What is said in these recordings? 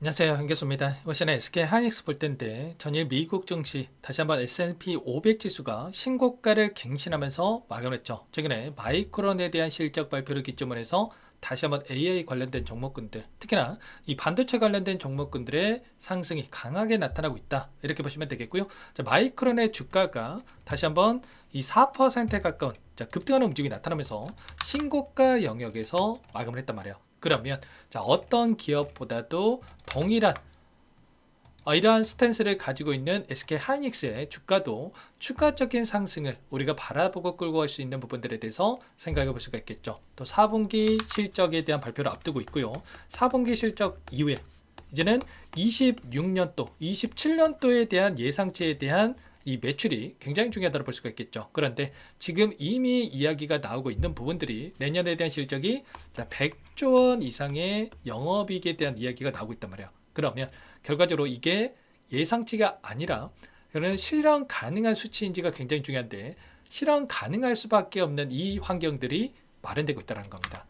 안녕하세요. 한교수입니다. 이번 시간에 SK 하이닉스 볼 텐데 전일 미국 증시 다시 한번 S&P 500 지수가 신고가를 갱신하면서 마감했죠. 최근에 마이크론에 대한 실적 발표를 기점으로 해서 다시 한번 AI 관련된 종목군들, 특히나 이 반도체 관련된 종목군들의 상승이 강하게 나타나고 있다. 이렇게 보시면 되겠고요. 자, 마이크론의 주가가 다시 한번 이 4%에 가까운 급등하는 움직임이 나타나면서 신고가 영역에서 마감을 했단 말이에요. 그러면 자, 어떤 기업보다도 동일한 이러한 스탠스를 가지고 있는 SK 하이닉스의 주가도 추가적인 상승을 우리가 바라보고 끌고 갈 수 있는 부분들에 대해서 생각해 볼 수가 있겠죠. 또 4분기 실적에 대한 발표를 앞두고 있고요. 4분기 실적 이후에 이제는 26년도, 27년도에 대한 예상치에 대한 이 매출이 굉장히 중요하다고 볼 수가 있겠죠. 그런데 지금 이미 이야기가 나오고 있는 부분들이 내년에 대한 실적이 100조 원 이상의 영업이익에 대한 이야기가 나오고 있단 말이에요. 그러면 결과적으로 이게 예상치가 아니라 그런 실현 가능한 수치인지가 굉장히 중요한데, 실현 가능할 수밖에 없는 이 환경들이 마련되고 있다는 겁니다.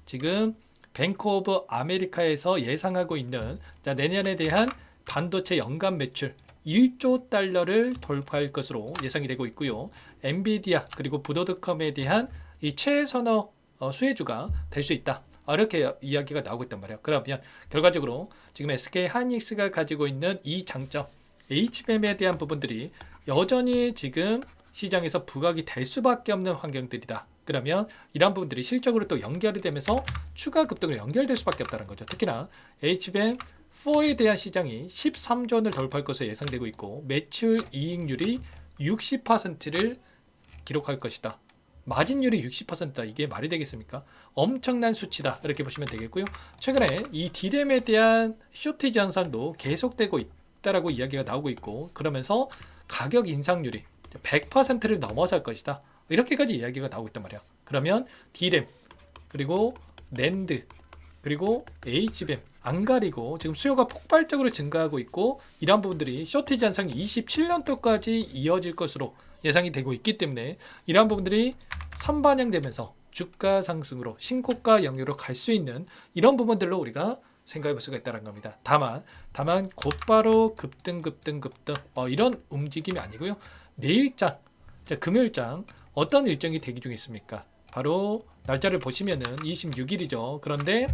지금 뱅크 오브 아메리카에서 예상하고 있는 내년에 대한 반도체 연간 매출 1조 달러를 돌파할 것으로 예상이 되고 있고요. 엔비디아 그리고 부도드컴에 대한 이 최선호 수혜주가 될 수 있다. 이렇게 이야기가 나오고 있단 말이에요. 그러면 결과적으로 지금 SK 하이닉스가 가지고 있는 이 장점, HBM에 대한 부분들이 여전히 지금 시장에서 부각이 될 수밖에 없는 환경들이다. 그러면 이러한 부분들이 실적으로 또 연결이 되면서 추가 급등으로 연결될 수밖에 없다는 거죠. 특히나 HBM4에 대한 시장이 13조 원을 돌파할 것으로 예상되고 있고, 매출 이익률이 60%를 기록할 것이다. 마진율이 60%다. 이게 말이 되겠습니까? 엄청난 수치다. 이렇게 보시면 되겠고요. 최근에 이 D램에 대한 쇼티지 현상도 계속되고 있다라고 이야기가 나오고 있고, 그러면서 가격 인상률이 100%를 넘어설 것이다. 이렇게까지 이야기가 나오고 있단 말이야. 그러면 D램 그리고 낸드 그리고 HBM 안 가리고 지금 수요가 폭발적으로 증가하고 있고, 이러한 부분들이 쇼티지 현상이 27년도까지 이어질 것으로 예상이 되고 있기 때문에 이러한 부분들이 선반영되면서 주가 상승으로 신고가 영역으로 갈 수 있는 이런 부분들로 우리가 생각해 볼 수가 있다는 겁니다. 다만 곧바로 급등 이런 움직임이 아니고요. 내일장, 금요일장 어떤 일정이 대기 중에 있습니까? 바로 날짜를 보시면은 26일이죠. 그런데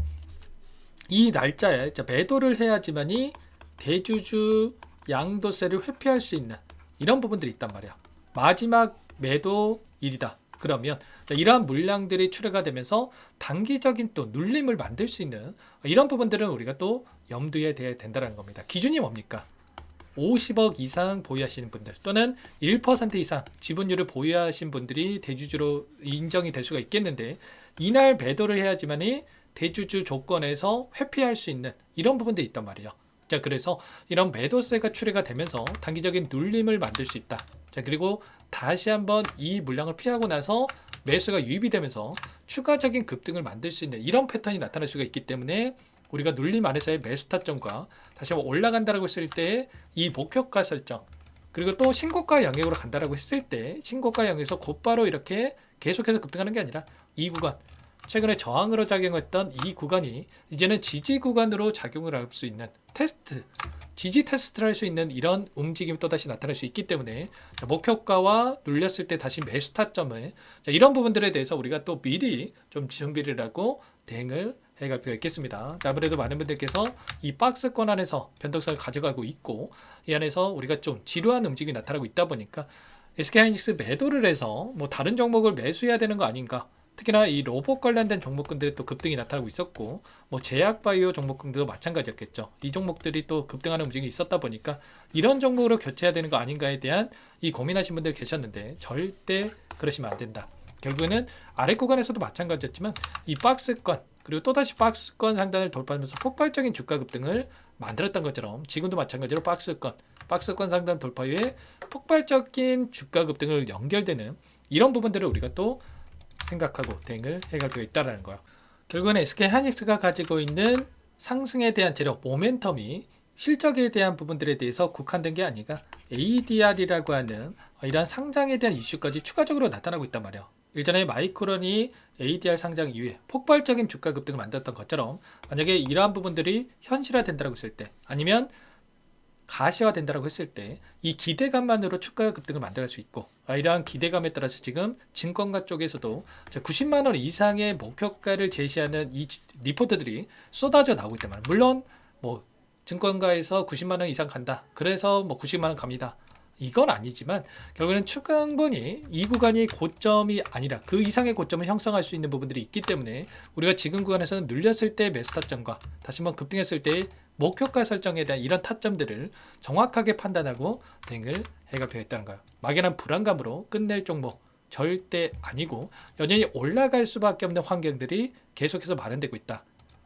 이 날짜에 매도를 해야지만이 대주주 양도세를 회피할 수 있는 이런 부분들이 있단 말이야. 마지막 매도일이다. 그러면 이러한 물량들이 출회가 되면서 단기적인 또 눌림을 만들 수 있는 이런 부분들은 우리가 또 염두에 둬야 된다는 겁니다. 기준이 뭡니까? 50억 이상 보유하시는 분들 또는 1% 이상 지분율을 보유하신 분들이 대주주로 인정이 될 수가 있겠는데, 이날 매도를 해야지만이 대주주 조건에서 회피할 수 있는 이런 부분들이 있단 말이죠. 자, 그래서 이런 매도세가 출회가 되면서 단기적인 눌림을 만들 수 있다. 자, 그리고 다시 한번 이 물량을 피하고 나서 매수가 유입이 되면서 추가적인 급등을 만들 수 있는 이런 패턴이 나타날 수가 있기 때문에 우리가 눌림 안에서의 매수 타점과 다시 한번 올라간다라고 했을 때 이 목표가 설정, 그리고 또 신고가 영역으로 간다라고 했을 때 신고가 영역에서 곧바로 이렇게 계속해서 급등하는 게 아니라 이 구간, 최근에 저항으로 작용했던 이 구간이 이제는 지지 구간으로 작용을 할 수 있는 테스트, 지지 테스트를 할 수 있는 이런 움직임이 또다시 나타날 수 있기 때문에 목표가와 눌렸을 때 다시 매수 타점을 이런 부분들에 대해서 우리가 또 미리 좀 준비를 하고 대응을 해갈 필요가 있겠습니다. 아무래도 많은 분들께서 이 박스권 안에서 변동성을 가져가고 있고, 이 안에서 우리가 좀 지루한 움직임이 나타나고 있다 보니까 SK하이닉스 매도를 해서 뭐 다른 종목을 매수해야 되는 거 아닌가, 특히나 이 로봇 관련된 종목군들이 또 급등이 나타나고 있었고, 뭐 제약바이오 종목군들도 마찬가지였겠죠. 이 종목들이 또 급등하는 움직임이 있었다 보니까 이런 종목으로 교체해야 되는 거 아닌가에 대한 이 고민하신 분들 계셨는데, 절대 그러시면 안 된다. 결국에는 아래 구간에서도 마찬가지였지만 이 박스권 그리고 또다시 박스권 상단을 돌파하면서 폭발적인 주가 급등을 만들었던 것처럼 지금도 마찬가지로 박스권 상단 돌파 후에 폭발적인 주가 급등을 연결되는 이런 부분들을 우리가 또 생각하고 대응을 해갈 필요가 있다는 거예요. 결국은 SK 하이닉스가 가지고 있는 상승에 대한 재력, 모멘텀이 실적에 대한 부분들에 대해서 국한된 게 아니라 ADR이라고 하는 이러한 상장에 대한 이슈까지 추가적으로 나타나고 있단 말이에요. 일전에 마이크론이 ADR 상장 이후에 폭발적인 주가 급등을 만들었던 것처럼 만약에 이러한 부분들이 현실화된다고 했을 때 아니면 가시화된다고 했을 때 이 기대감만으로 주가 급등을 만들 수 있고 이러한 기대감에 따라서 지금 증권가 쪽에서도 90만 원 이상의 목표가를 제시하는 이 리포트들이 쏟아져 나오고 있단 말이에요. 물론 뭐 증권가에서 90만 원 이상 간다. 그래서 뭐 90만 원 갑니다. 이건 아니지만 결국에는 추가 흥분이 이 구간이 고점이 아니라 그 이상의 고점을 형성할 수 있는 부분들이 있기 때문에 우리가 지금 구간에서는 눌렸을 때 매수 타점과 다시 한번 급등했을 때 목표가 설정에 대한 이런 타점들을 정확하게 판단하고 대응을 해갈 필요가 있다는 거예요. 막연한 불안감으로 끝낼 종목 절대 아니고 여전히 올라갈 수밖에 없는 환경들이 계속해서 마련되고 있다.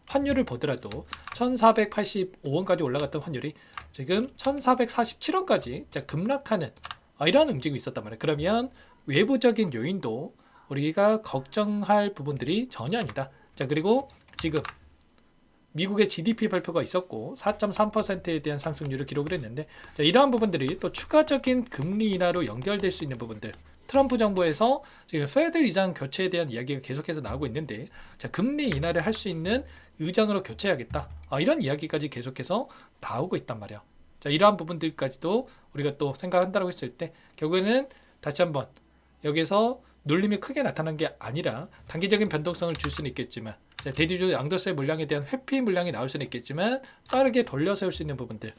환율을 보더라도 1485원까지 올라갔던 환율이 지금 1447원까지 급락하는 이런 움직임이 있었단 말이에요. 그러면 외부적인 요인도 우리가 걱정할 부분들이 전혀 아니다. 자, 그리고 지금 미국의 GDP 발표가 있었고 4.3%에 대한 상승률을 기록을 했는데 이러한 부분들이 또 추가적인 금리 인하로 연결될 수 있는 부분들, 트럼프 정부에서 지금 페드 의장 교체에 대한 이야기가 계속해서 나오고 있는데 금리 인하를 할 수 있는 의장으로 교체해야겠다. 이런 이야기까지 계속해서 나오고 있단 말이야. 자, 이러한 부분들까지도 우리가 또 생각한다고 했을 때 결국에는 다시 한번 여기서 눌림이 크게 나타난 게 아니라 단기적인 변동성을 줄 수는 있겠지만 대주주 양도세 물량에 대한 회피 물량이 나올 수는 있겠지만 빠르게 돌려세울 수 있는 부분들,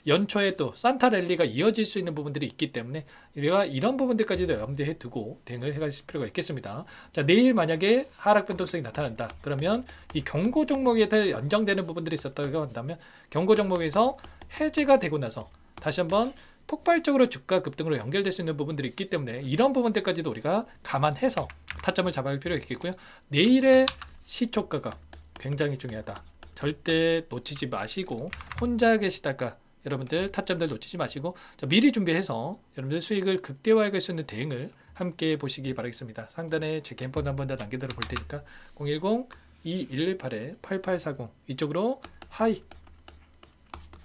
연초에 또 산타 랠리가 이어질 수 있는 부분들이 있기 때문에 우리가 이런 부분들까지도 염두에 두고 대응을 해갈 필요가 있겠습니다. 자, 내일 만약에 하락 변동성이 나타난다. 그러면 이 경고 종목에 연장되는 부분들이 있었다고 한다면 경고 종목에서 해제가 되고 나서 다시 한번 폭발적으로 주가 급등으로 연결될 수 있는 부분들이 있기 때문에 이런 부분들까지도 우리가 감안해서 타점을 잡아갈 필요가 있겠고요. 내일의 시초가가 굉장히 중요하다. 절대 놓치지 마시고 혼자 계시다가 여러분들 타점들 놓치지 마시고 미리 준비해서 여러분들 수익을 극대화해 갈 수 있는 대응을 함께 보시기 바라겠습니다. 상단에 제 개인번 한 번 더 남겨드려 볼 테니까 010-2118-8840 이쪽으로 하이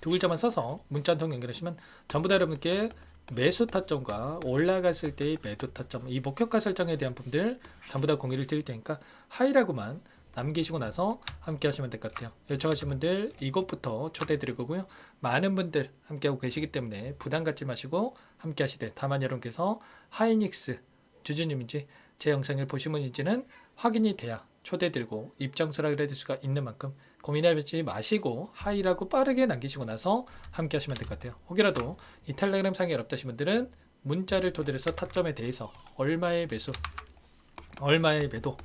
두 글자만 써서 문자 한 통 연결하시면 전부 다 여러분께 매수 타점과 올라갔을 때의 매도 타점, 이 목표가 설정에 대한 부분들 전부 다 공유를 드릴 테니까 하이라고만 남기시고 나서 함께 하시면 될 것 같아요. 요청하신 분들 이것부터 초대해 드릴 거고요. 많은 분들 함께하고 계시기 때문에 부담 갖지 마시고 함께 하시되 다만 여러분께서 하이닉스 주주님인지 제 영상을 보신 분인지는 확인이 돼야 초대 드리고 입장 수락을 해줄 수가 있는 만큼 고민하지 마시고 하이라고 빠르게 남기시고 나서 함께 하시면 될 것 같아요. 혹여라도 이 텔레그램 상에 어렵다신 분들은 문자를 토대로 해서 타점에 대해서 얼마의 매수, 얼마의 매도,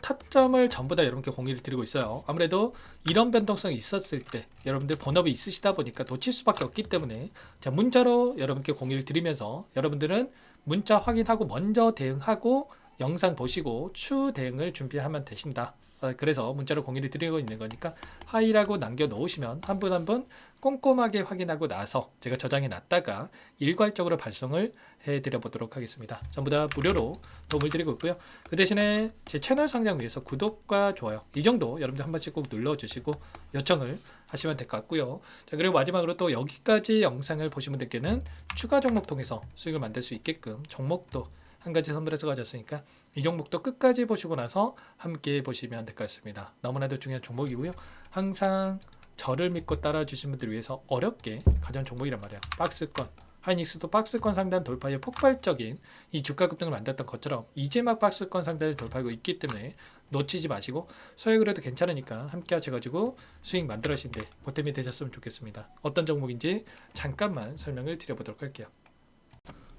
타점을 전부 다 여러분께 공유를 드리고 있어요. 아무래도 이런 변동성이 있었을 때 여러분들 본업이 있으시다 보니까 놓칠 수밖에 없기 때문에 자, 문자로 여러분께 공유를 드리면서 여러분들은 문자 확인하고 먼저 대응하고 영상 보시고 추후 대응을 준비하면 되신다. 그래서 문자로 공유를 드리고 있는 거니까 하이라고 남겨놓으시면 한 분 한 분 꼼꼼하게 확인하고 나서 제가 저장해 놨다가 일괄적으로 발송을 해드려 보도록 하겠습니다. 전부 다 무료로 도움을 드리고 있고요. 그 대신에 제 채널 상장 위해서 구독과 좋아요 이 정도 여러분들 한 번씩 꼭 눌러주시고 요청을 하시면 될 것 같고요. 자, 그리고 마지막으로 또 여기까지 영상을 보신 분들께는 추가 종목 통해서 수익을 만들 수 있게끔 종목도 한 가지 선물해서 가졌으니까 이 종목도 끝까지 보시고 나서 함께 보시면 될 것 같습니다. 너무나도 중요한 종목이고요. 항상 저를 믿고 따라 주신 분들을 위해서 어렵게 가져온 종목이란 말이야. 박스권, 하이닉스도 박스권 상단 돌파에 폭발적인 이 주가 급등을 만들었던 것처럼 이제 막 박스권 상단을 돌파하고 있기 때문에 놓치지 마시고 소액으로 해도 괜찮으니까 함께 하셔가지고 수익 만들어신데 보탬이 되셨으면 좋겠습니다. 어떤 종목인지 잠깐만 설명을 드려보도록 할게요.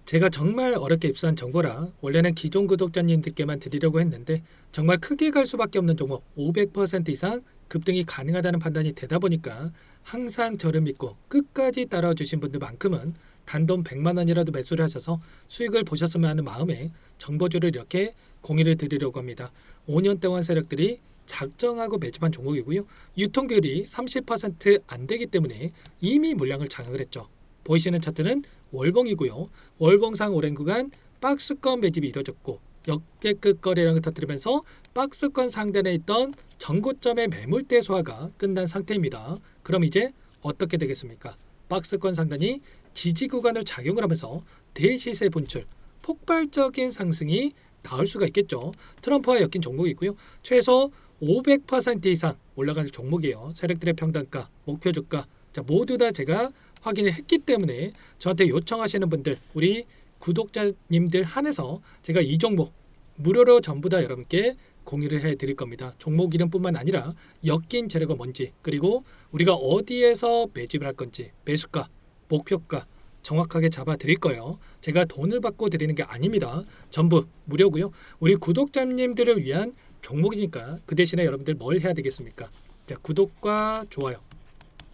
제가 정말 어렵게 입수한 정보라 원래는 기존 구독자님들께만 드리려고 했는데 정말 크게 갈 수밖에 없는 종목 500% 이상 급등이 가능하다는 판단이 되다 보니까 항상 저를 믿고 끝까지 따라와 주신 분들만큼은 단돈 100만 원이라도 매수를 하셔서 수익을 보셨으면 하는 마음에 정보주를 이렇게 공유를 드리려고 합니다. 5년 동안 세력들이 작정하고 매집한 종목이고요. 유통비율이 30% 안 되기 때문에 이미 물량을 장악을 했죠. 보이시는 차트는 월봉이고요. 월봉상 오랜 구간 박스권 매집이 이루어졌고 역대급 거래량을 터뜨리면서 박스권 상단에 있던 전고점의 매물대 소화가 끝난 상태입니다. 그럼 이제 어떻게 되겠습니까? 박스권 상단이 지지 구간을 작용을 하면서 대시세 분출, 폭발적인 상승이 닿을 수가 있겠죠. 트럼프와 엮인 종목이고요. 최소 500% 이상 올라갈 종목이에요. 세력들의 평단가, 목표 주가 자, 모두 다 제가 확인을 했기 때문에 저한테 요청하시는 분들 우리 구독자님들 한해서 제가 이 종목 무료로 전부 다 여러분께 공유를 해드릴 겁니다. 종목 이름뿐만 아니라 엮인 재료가 뭔지 그리고 우리가 어디에서 매집을 할 건지 매수가, 목표가 정확하게 잡아드릴 거예요. 제가 돈을 받고 드리는 게 아닙니다. 전부 무료고요. 우리 구독자님들을 위한 종목이니까 그 대신에 여러분들 뭘 해야 되겠습니까? 자, 구독과 좋아요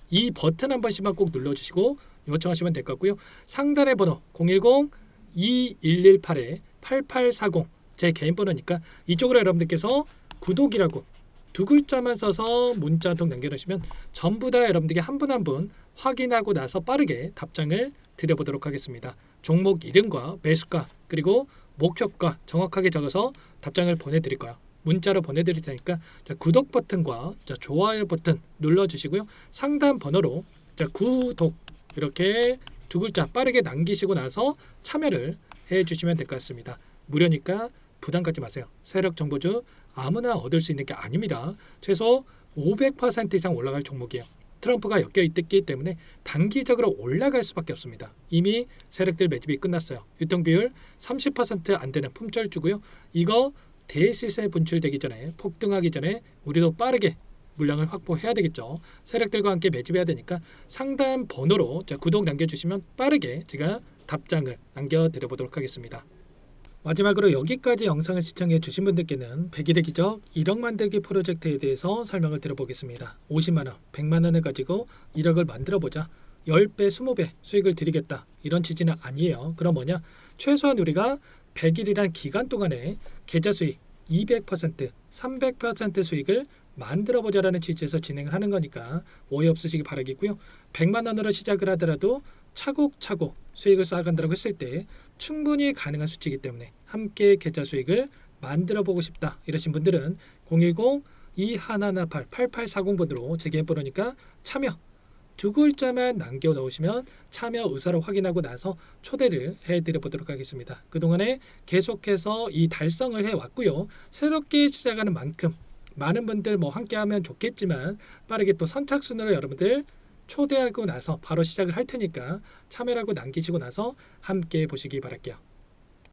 이 버튼 한 번씩만 꼭 눌러주시고 요청하시면 될 것 같고요. 상단의 번호 010-2118-8840 제 개인 번호니까 이쪽으로 여러분들께서 구독이라고 두 글자만 써서 문자 한 통 남겨놓으시면 전부 다 여러분들께 한 분 한 분 확인하고 나서 빠르게 답장을 드려보도록 하겠습니다. 종목 이름과 매수가 그리고 목표가 정확하게 적어서 답장을 보내드릴 거예요. 문자로 보내드릴 테니까 자, 구독 버튼과 자, 좋아요 버튼 눌러주시고요. 상단 번호로 자, 구독 이렇게 두 글자 빠르게 남기시고 나서 참여를 해주시면 될 것 같습니다. 무료니까 부담 갖지 마세요. 세력 정보주 아무나 얻을 수 있는 게 아닙니다. 최소 500% 이상 올라갈 종목이에요. 트럼프가 엮여 있기 때문에 단기적으로 올라갈 수밖에 없습니다. 이미 세력들 매집이 끝났어요. 유통비율 30% 안 되는 품절주고요. 이거 대시세 분출되기 전에 폭등하기 전에 우리도 빠르게 물량을 확보해야 되겠죠. 세력들과 함께 매집해야 되니까 상단 번호로 자, 구독 남겨주시면 빠르게 제가 답장을 남겨드려보도록 하겠습니다. 마지막으로 여기까지 영상을 시청해 주신 분들께는 100일의 기적 1억 만들기 프로젝트에 대해서 설명을 드려보겠습니다. 50만원, 100만원을 가지고 1억을 만들어보자 10배, 20배 수익을 드리겠다 이런 취지는 아니에요. 그럼 뭐냐? 최소한 우리가 100일이란 기간 동안에 계좌 수익 200%, 300% 수익을 만들어보자라는 취지에서 진행을 하는 거니까 오해 없으시기 바라겠고요. 100만 원으로 시작을 하더라도 차곡차곡 수익을 쌓아간다고 했을 때 충분히 가능한 수치이기 때문에 함께 계좌 수익을 만들어보고 싶다 이러신 분들은 010-2118-8840번으로 제 개인 번호니까 참여 두 글자만 남겨 놓으시면 참여 의사를 확인하고 나서 초대를 해드려 보도록 하겠습니다. 그동안에 계속해서 이 달성을 해왔고요. 새롭게 시작하는 만큼 많은 분들 뭐 함께하면 좋겠지만 빠르게 또 선착순으로 여러분들 초대하고 나서 바로 시작을 할 테니까 참여라고 남기시고 나서 함께 보시기 바랄게요.